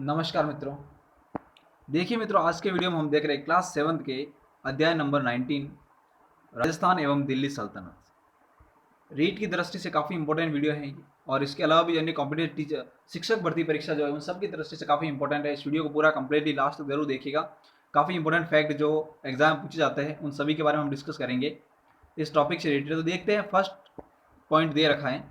नमस्कार मित्रों। देखिए मित्रों, आज के वीडियो में हम देख रहे हैं क्लास 7 के अध्याय नंबर 19 राजस्थान एवं दिल्ली सल्तनत। रीट की दृष्टि से काफ़ी इंपॉर्टेंट वीडियो है ये, और इसके अलावा भी यानी कॉम्पिटेटिव टीचर शिक्षक भर्ती परीक्षा जो है उन सब की दृष्टि से काफ़ी इंपॉर्टेंट है। इस वीडियो को पूरा कंप्लीटली लास्ट तक जरूर देखिएगा। काफ़ी इंपॉर्टेंट फैक्ट जो एग्जाम पूछे जाते हैं उन सभी के बारे में हम डिस्कस करेंगे इस टॉपिक से रिलेटेड। तो देखते हैं, फर्स्ट पॉइंट दे रखा है,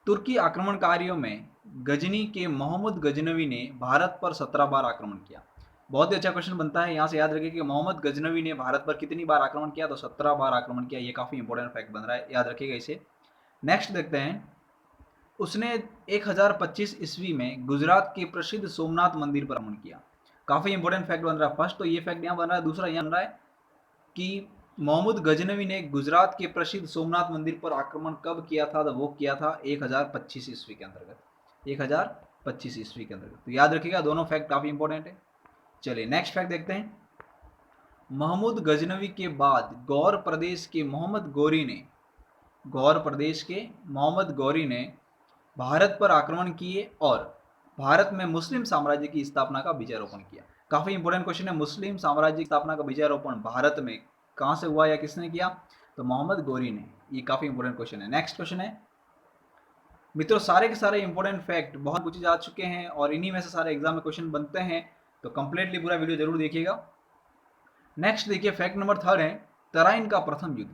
तुर्की आक्रमणकारियों में गजनी के मोहम्मद गजनवी ने भारत पर 17 बार आक्रमण किया। बहुत ही अच्छा क्वेश्चन बनता है, यहाँ से याद रखिए कि मोहम्मद गजनवी ने भारत पर कितनी बार आक्रमण किया, तो 17 बार आक्रमण किया। ये काफी इंपॉर्टेंट फैक्ट बन रहा है, याद रखिएगा इसे। नेक्स्ट देखते हैं, उसने 1025 ईस्वी में गुजरात के प्रसिद्ध सोमनाथ मंदिर पर आक्रमण किया। काफी इंपॉर्टेंट फैक्ट बन रहा है। फर्स्ट तो ये फैक्ट यहाँ बन रहा है, दूसरा यहाँ बन रहा है कि मोहम्मद गजनवी ने गुजरात के प्रसिद्ध सोमनाथ मंदिर पर आक्रमण कब किया था, तो वो किया था 1025 ईस्वी के अंतर्गत। 1025 ईस्वी के अंतर्गत। तो याद रखिएगा, दोनों फैक्ट काफी इंपॉर्टेंट है। चलिए नेक्स्ट फैक्ट देखते हैं। महमूद गजनवी के बाद गौर प्रदेश के मोहम्मद गौरी ने भारत पर आक्रमण किए और भारत में मुस्लिम साम्राज्य की स्थापना का बीजारोपण किया। काफी इंपॉर्टेंट क्वेश्चन है, मुस्लिम साम्राज्य की स्थापना का बीजारोपण भारत में कहां से हुआ या किसने किया, तो मोहम्मद गौरी ने। ये काफी इंपॉर्टेंट क्वेश्चन है। नेक्स्ट क्वेश्चन है मित्रों, सारे के सारे इंपॉर्टेंट फैक्ट बहुत पूछे जा चुके हैं और इन्हीं में से सारे एग्जाम में क्वेश्चन बनते हैं, तो कंप्लीटली पूरा वीडियो जरूर देखिएगा। नेक्स्ट देखिए, फैक्ट नंबर 3 है, तराइन का प्रथम युद्ध।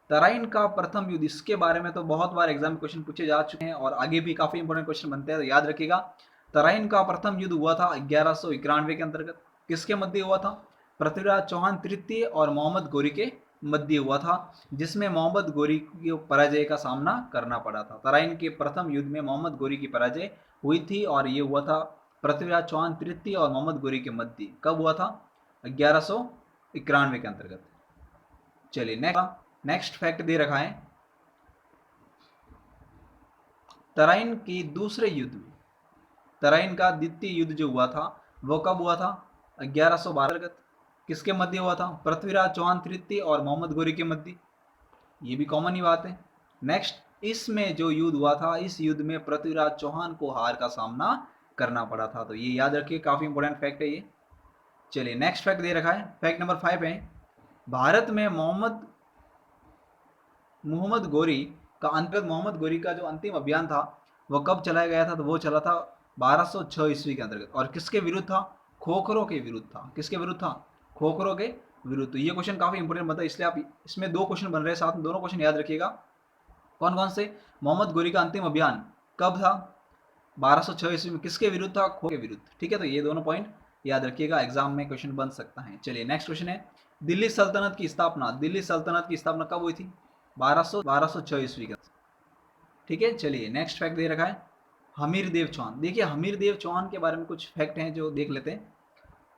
तराइन का प्रथम युद्ध, इसके बारे में तो बहुत बार एग्जाम में क्वेश्चन पूछे जा चुके हैं और आगे भी काफी इंपॉर्टेंट क्वेश्चन बनते हैं, तो याद रखिएगा। तराइन का प्रथम युद्ध हुआ था 1191 के अंतर्गत। किसके मध्य हुआ था? पृथ्वीराज चौहान तृतीय और मोहम्मद गौरी के मध्य हुआ था, जिसमें मोहम्मद गौरी की पराजय का सामना करना पड़ा था। तराइन के प्रथम युद्ध में मोहम्मद गौरी की पराजय हुई थी और ये हुआ था पृथ्वीराज चौहान तृतीय और मोहम्मद गौरी के मध्य। कब हुआ था? 1191 के अंतर्गत। चलिए नेक्स्ट फैक्ट दे रखा है, तराइन के दूसरे युद्ध में, तराइन का द्वितीय युद्ध जो हुआ था वो कब हुआ था? 1112। किसके मध्य हुआ था? पृथ्वीराज चौहान तृतीय और मोहम्मद गौरी के मध्य। ये भी कॉमन ही बात है। नेक्स्ट, इसमें जो युद्ध हुआ था, इस युद्ध में पृथ्वीराज चौहान को हार का सामना करना पड़ा था। तो ये याद रखिए, काफी इंपॉर्टेंट फैक्ट है ये। चलिए नेक्स्ट फैक्ट दे रखा है, फैक्ट नंबर 5 है, भारत में मोहम्मद गौरी का अंतर्गत मोहम्मद गौरी का जो अंतिम अभियान था वो कब चलाया गया था, तो वो चला था 1206 ईस्वी के अंतर्गत। और किसके विरुद्ध था? खोखरों के विरुद्ध था। किसके विरुद्ध था? खोखरों के विरुद्ध। तो ये क्वेश्चन काफी इंपॉर्टेंट बनता है, इसलिए आप इसमें दो क्वेश्चन बन रहे हैं साथ में, दोनों क्वेश्चन याद रखिएगा। कौन कौन से? मोहम्मद गौरी का अंतिम अभियान कब था? 1206 ईस्वी में। किसके विरुद्ध था? खो के विरुद्ध। ठीक है, तो ये दोनों पॉइंट याद रखिएगा, एग्जाम में क्वेश्चन बन सकता है। चलिए नेक्स्ट क्वेश्चन है, दिल्ली सल्तनत की स्थापना। दिल्ली सल्तनत की स्थापना कब हुई थी? 1206 ईस्वी के। ठीक है, चलिए नेक्स्ट फैक्ट दे रखा है, हमीर देव चौहान। देखिए हमीर देव चौहान के बारे में कुछ फैक्ट हैं जो देख लेते हैं।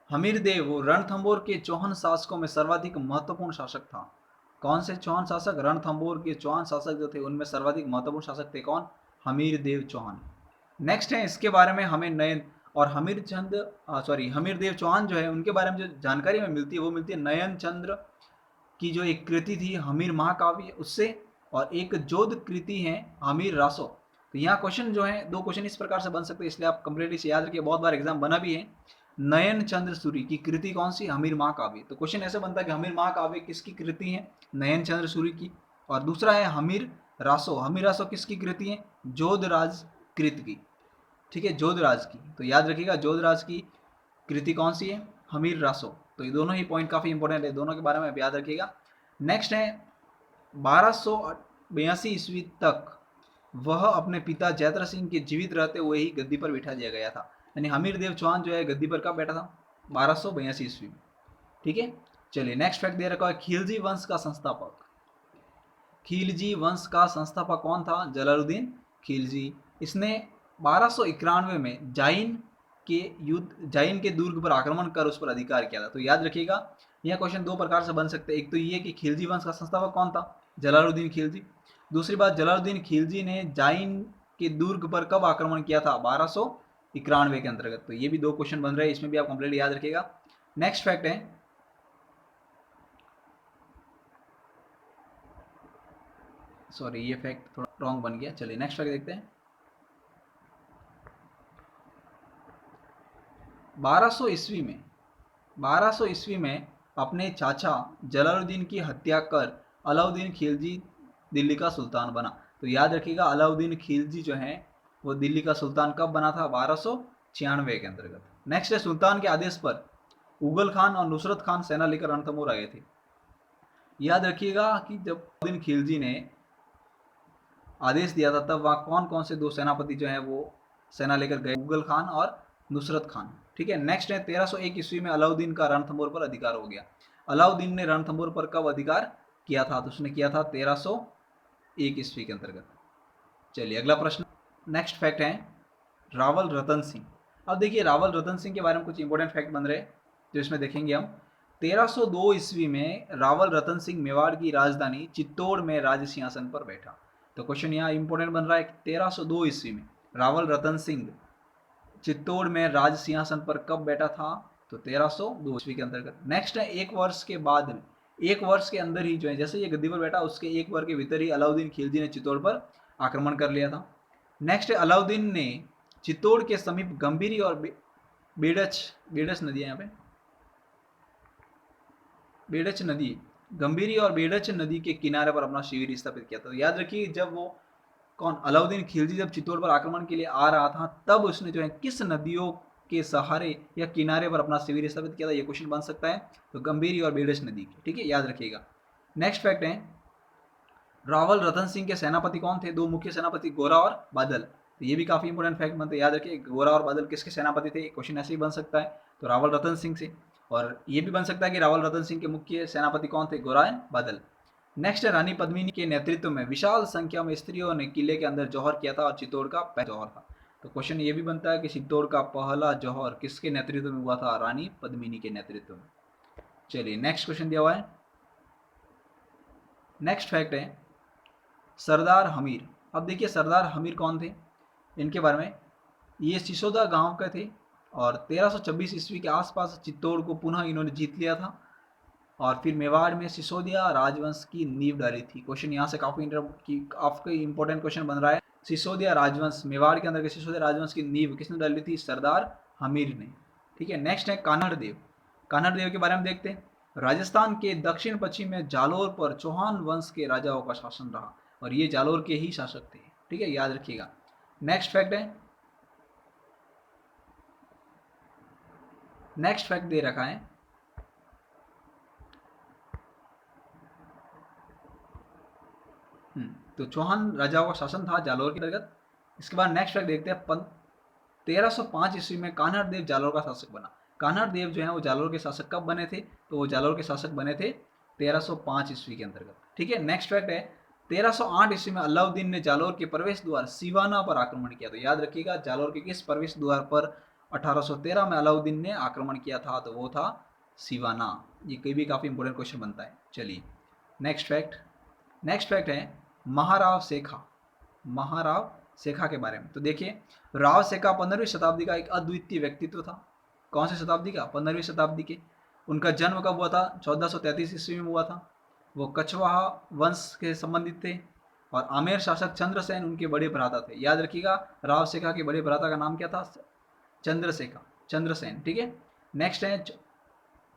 हमीर देव वो रणथंबोर के चौहान शासकों में सर्वाधिक महत्वपूर्ण शासक था। कौन से चौहान शासक? रणथंबोर के चौहान शासक जो थे उनमें सर्वाधिक महत्वपूर्ण शासक थे कौन? हमीर देव चौहान। नेक्स्ट है, इसके बारे में हमें नयन और हमीर देव चौहान जो है उनके बारे में जो जानकारी हमें मिलती है वो मिलती है नयन चंद्र की जो एक कृति थी हमीर महाकाव्य उससे, और एक जोध कृति है हमीर रासो। तो यहाँ क्वेश्चन जो है, दो क्वेश्चन इस प्रकार से बन सकते हैं, इसलिए आप कंप्लीटली से याद रखिए, बहुत बार एग्जाम बना भी है। नयन चंद्र सूरी की कृति कौन सी? हमीर महाकाव्य। तो क्वेश्चन ऐसे बनता है कि हमीर महाकाव्य किसकी कृति है? नयन चंद्र सूरी की। और दूसरा है हमीर रासो। हमीर रासो किसकी कृति है? जोधराज कृत की। ठीक है, जोधराज की। तो याद रखिएगा, जोधराज की कृति कौन सी है? हमीर रासो। तो ये दोनों ही पॉइंट काफी इंपॉर्टेंट है, दोनों के बारे में याद रखिएगा। नेक्स्ट है, 1282 ईस्वी तक वह अपने पिता जयद्रथ सिंह के जीवित रहते हुए ही गद्दी पर बिठा दिया गया था। यानी हमीर देव चौहान जो है गद्दी पर कब बैठा था? 1282 ईस्वी में। ठीक है, चलिए नेक्स्ट फैक्ट दे रखा है, खिलजी वंश का संस्थापक। खिलजी वंश का संस्थापक कौन था? जलालुद्दीन खिलजी। इसने 1291 में जाइन के दुर्ग पर आक्रमण कर उस पर अधिकार किया था। तो याद रखिएगा, यह क्वेश्चन दो प्रकार से बन सकते हैं। एक तो ये कि खिलजी वंश का संस्थापक कौन था? जलालुद्दीन खिलजी। दूसरी बात, जलालुद्दीन खिलजी ने जाइन के दुर्ग पर कब आक्रमण किया था? 1291 के अंतर्गत। तो ये भी दो क्वेश्चन बन रहे हैं, इसमें भी आप कंप्लीट याद रखिएगा। नेक्स्ट फैक्ट है, सॉरी ये फैक्ट थोड़ा रॉन्ग बन गया। चलिए नेक्स्ट फैक्ट देखते हैं। 1200 ईस्वी में 1200 ईस्वी में अपने चाचा जलालुद्दीन की हत्या कर अलाउद्दीन खिलजी दिल्ली का सुल्तान बना। तो याद रखिएगा अलाउद्दीन खिलजी जो है वो दिल्ली का सुल्तान कब बना था? 1296 के अंतर्गत। नेक्स्ट है, सुल्तान के आदेश पर उगल खान और नुसरत खान सेना लेकर रणथंभौर आए थे। याद रखिएगा कि जब अलाउद्दीन खिलजी ने आदेश दिया था तब वहाँ कौन कौन से दो सेनापति जो है वो सेना लेकर गए? उगल खान और नुसरत खान। ठीक है। नेक्स्ट है, 1301 ईस्वी में अलाउद्दीन का रणथंभौर पर अधिकार हो गया। अलाउद्दीन ने रणथंभौर पर कब अधिकार किया था? तो उसने किया था 1301 ईस्वी के अंतर्गत। चलिए अगला प्रश्न। नेक्स्ट फैक्ट है रावल रतन सिंह। अब देखिए रावल रतन सिंह के बारे में कुछ इंपॉर्टेंट फैक्ट बन रहे जो इसमें देखेंगे हम। 1302 ईस्वी में रावल रतन सिंह मेवाड़ की राजधानी चित्तौड़ में राज सिंहासन पर बैठा। तो क्वेश्चन यहाँ इंपॉर्टेंट बन रहा है 1302 ईस्वी में रावल रतन सिंह चित्तौड़ में राज सिंहासन पर कब बैठा था? तो 1302 ईस्वी के अंतर्गत। नेक्स्ट है, एक वर्ष के बाद में, एक वर्ष के अंदर ही जो है जैसे ये गद्दी पर बैठा उसके एक वर्ष के भीतर ही अलाउद्दीन खिलजी ने चित्तौड़ पर आक्रमण कर लिया था। नेक्स्ट है, अलाउद्दीन ने चित्तौड़ के समीप गंभीरी और बेडच नदी है यहाँ पे, बेडच नदी, गंभीरी और बेडच नदी के किनारे पर अपना शिविर स्थापित किया था। तो याद रखिए जब वो कौन अलाउद्दीन खिलजी जब चित्तौड़ पर आक्रमण के लिए आ रहा था तब उसने जो है किस नदियों के सहारे या किनारे पर अपना शिविर स्थापित किया था? ये क्वेश्चन बन सकता है। तो गंभीरी और बेडच नदी की। ठीक है, याद रखिएगा। नेक्स्ट फैक्ट है रावल रतन सिंह के सेनापति कौन थे? दो मुख्य सेनापति, गोरा और बादल। तो ये भी काफी इंपॉर्टेंट फैक्ट बनते हैं। याद रखिए गोरा और बादल किसके सेनापति थे? क्वेश्चन ऐसे ही बन सकता है। तो रावल रतन सिंह से। और ये भी बन सकता है कि रावल रतन सिंह के मुख्य सेनापति कौन थे? गोरा एंड बादल। नेक्स्ट है, रानी पद्मिनी के नेतृत्व में विशाल संख्या में स्त्रियों ने किले के अंदर जौहर किया था और चित्तौड़ का पहला जौहर था। तो क्वेश्चन ये भी बनता है कि चित्तौड़ का पहला जौहर किसके नेतृत्व में हुआ था? रानी पद्मिनी के नेतृत्व में। चलिए नेक्स्ट क्वेश्चन दिया हुआ है। नेक्स्ट फैक्ट है सरदार हमीर। अब देखिए सरदार हमीर कौन थे इनके बारे में। ये सिसोदा गांव के थे और 1326 ईस्वी के आसपास चित्तौड़ को पुनः इन्होंने जीत लिया था और फिर मेवाड़ में सिसोदिया राजवंश की नींव डाली थी। क्वेश्चन यहाँ से काफी इंपॉर्टेंट क्वेश्चन बन रहा है। सिसोदिया राजवंश, मेवाड़ के अंदर के सिसोदिया राजवंश की नींव किसने डाली थी? सरदार हमीर ने। ठीक है। नेक्स्ट है कान्हड़ देव। कान्हड़ देव के बारे में देखते हैं। राजस्थान के दक्षिण पश्चिम में जालोर पर चौहान वंश के राजाओं का शासन रहा और ये जालोर के ही शासक थे। ठीक है, याद रखिएगा। नेक्स्ट फैक्ट है, नेक्स्ट फैक्ट दे रखा है तो चौहान राजाओं का शासन था जालोर के अंतर्गत। इसके बाद नेक्स्ट फैक्ट देखते हैं 1305 ईस्वी में कान्हड़ देव जालोर का शासक बना। कान्हड़ देव जो है वो जालोर के शासक कब बने थे? तो वो जालोर के शासक बने थे 1305 ईस्वी के अंतर्गत। ठीक है। नेक्स्ट फैक्ट है 1308 ईस्वी में अलाउद्दीन ने जालोर के प्रवेश द्वार सिवाना पर आक्रमण किया। तो याद रखिएगा जालोर के किस प्रवेश द्वार पर 1813 में अलाउद्दीन ने आक्रमण किया था? तो वो था सिवाना। ये कई भी काफी इंपोर्टेंट क्वेश्चन बनता है। चलिए नेक्स्ट फैक्ट है महाराव शेखा। महाराव शेखा के बारे में तो देखिए राव शेखा 15वीं शताब्दी का एक अद्वितीय व्यक्तित्व था। कौन सी शताब्दी का? 15वीं शताब्दी के। उनका जन्म कब हुआ था? 1433 ईस्वी में हुआ था। वो कछवाहा वंश के संबंधित थे और आमेर शासक चंद्रसेन उनके बड़े भ्राता थे। याद रखिएगा राव शेखा के बड़े भ्राता का नाम क्या था? चंद्रसेन। ठीक है। नेक्स्ट है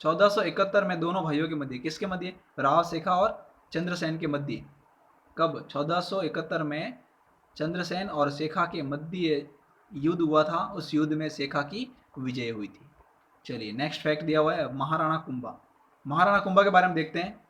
1471 में दोनों भाइयों के मध्य, किसके मध्य? राव शेखा और चंद्रसेन के मध्य। कब? 1471 में चंद्रसेन और शेखा के मध्य युद्ध हुआ था। उस युद्ध में शेखा की विजय हुई थी। चलिए नेक्स्ट फैक्ट दिया हुआ है महाराणा कुंभा। महाराणा कुंभा के बारे में देखते हैं।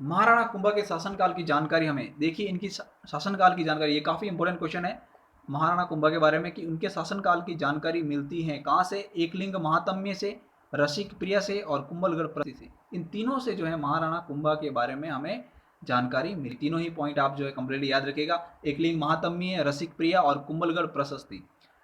महाराणा कुंभा के शासनकाल की जानकारी हमें देखिए, इनकी शासनकाल की जानकारी, ये काफी इंपॉर्टेंट क्वेश्चन है महाराणा कुंभा के बारे में कि उनके शासनकाल की जानकारी मिलती है कहाँ से? एकलिंग महात्म्य से, रसिक प्रिया से और कुंभलगढ़ प्रसिद्धि से। इन तीनों से जो है महाराणा कुंभा के बारे में हमें जानकारी मिली। तीनों ही पॉइंट आप जो है कंप्लीटली याद रखिएगा। एकलिंग महात्म्य, रसिक प्रिया और कुंभलगढ़ प्रशस्ति।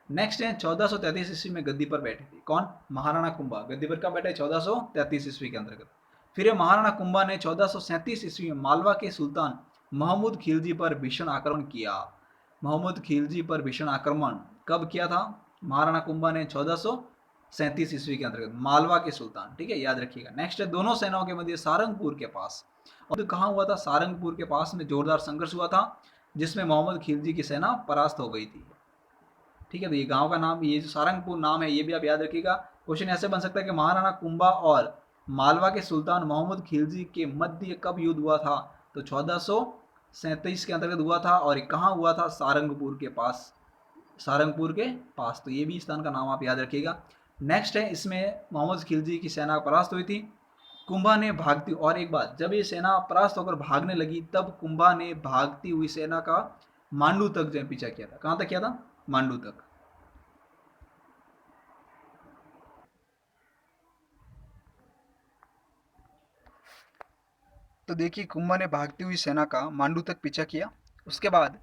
नेक्स्ट है 1433 ईस्वी में गद्दी पर बैठे थे। कौन? महाराणा कुंभा। गद्दी पर कब बैठे? 1433 ईस्वी के अंतर्गत। फिर महाराणा कुंभा ने 1437 ईस्वी में मालवा के सुल्तान महमूद खिलजी पर भीषण आक्रमण किया। महमूद खिलजी पर भीषण आक्रमण कब किया था? महाराणा कुंभा ने 1437 ईस्वी के अंतर्गत, मालवा के सुल्तान। ठीक है, याद रखिएगा। नेक्स्ट है दोनों सेनाओं के मध्य सारंगपुर के पास, और कहाँ हुआ था? सारंगपुर के पास में जोरदार संघर्ष हुआ था जिसमें मोहम्मद खिलजी की सेना परास्त हो गई थी। ठीक है, तो ये गांव का नाम, ये जो सारंगपुर नाम है ये भी आप याद रखिएगा। क्वेश्चन ऐसे बन सकता है कि महाराणा कुंभा और मालवा के सुल्तान मोहम्मद खिलजी के मध्य कब युद्ध हुआ था? तो 1437 के अंतर्गत हुआ था, और ये कहाँ हुआ था? सारंगपुर के पास, सारंगपुर के पास। तो ये भी स्थान का नाम आप याद रखिएगा। नेक्स्ट है, इसमें मोहम्मद खिलजी की सेना परास्त हुई थी। कुंभा ने भागती, और एक बात, जब ये सेना परास्त होकर भागने लगी तब कुंभा ने भागती हुई सेना का मांडू तक जो पीछा किया था। कहां तक किया था? मांडू तक। तो देखिए, कुंभा ने भागती हुई सेना का मांडू तक पीछा किया। उसके बाद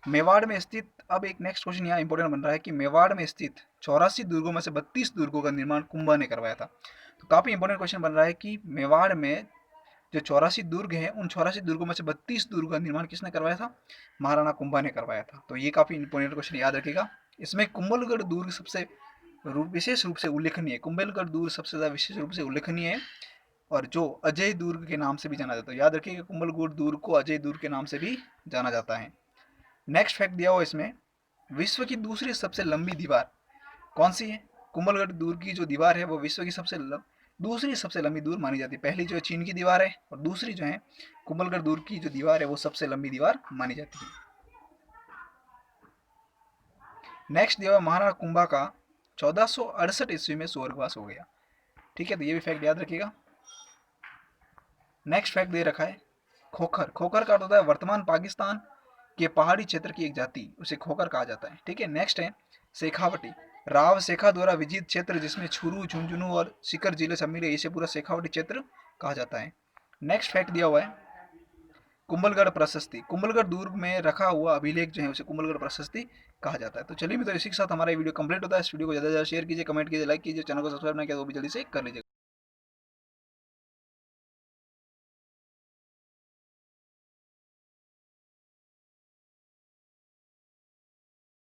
मेवाड़ में स्थित, अब एक नेक्स्ट क्वेश्चन यहाँ इंपॉर्टेंट बन रहा है कि मेवाड़ में स्थित 84 दुर्गों में से 32 दुर्गों का निर्माण कुंभा ने करवाया था। तो काफी इंपॉर्टेंट क्वेश्चन बन रहा है कि मेवाड़ में जो 84 दुर्ग हैं, उन 84 दुर्गों में से 32 दुर्ग का निर्माण किसने करवाया था? महाराणा कुंभा ने करवाया था। तो ये काफी इंपॉर्टेंट क्वेश्चन याद रखिएगा। इसमें कुंभलगढ़ दुर्ग सबसे विशेष रूप से उल्लेखनीय है। कुंभलगढ़ दुर्ग सबसे ज्यादा विशेष रूप से उल्लेखनीय है, और जो अजय दुर्ग के नाम से भी जाना जाता है। याद रखिएगा, कुंभलगढ़ दुर्ग को अजय दुर्ग के नाम से भी जाना जाता है। नेक्स्ट फैक्ट दिया हुआ इसमें, विश्व की दूसरी सबसे लंबी दीवार कौन सी है? कुंभलगढ़ दुर्ग की जो दीवार है वो विश्व की दूसरी सबसे लंबी दूर मानी जाती है। पहली जो है चीन की दीवार है, और दूसरी जो है कुंभलगढ़ दुर्ग की जो दीवार है वो सबसे लंबी दीवार मानी जाती है। नेक्स्ट दिया हुआ, महाराणा कुंभा का 1468 ईस्वी में स्वर्गवास हो गया। ठीक है, तो ये भी फैक्ट याद रखिएगा। नेक्स्ट फैक्ट दे रखा है, खोखर। खोखर का अर्थ होता है वर्तमान पाकिस्तान के पहाड़ी क्षेत्र की एक जाति, उसे खोखर कहा जाता है। ठीक है, नेक्स्ट है शेखावटी। राव शेखा द्वारा विजित क्षेत्र जिसमें छुरू, झुंझुनू और सीकर जिले सम्मिलित है, इसे पूरा शेखावटी क्षेत्र कहा जाता है। नेक्स्ट फैक्ट दिया हुआ है, कुंभलगढ़ प्रशस्ति। कुंभलगढ़ दुर्ग में रखा हुआ अभिलेख जो है उसे कुंभलगढ़ प्रशस्ति कहा जाता है। तो चलिए मित्रों, इसी के साथ हमारा वीडियो कंप्लीट होता है। इस वीडियो को ज़्यादा से ज़्यादा शेयर कीजिए, कमेंट कीजिए, लाइक कीजिए, चैनल को सब्सक्राइब नहीं किया तो वो भी जल्दी से कर लीजिए।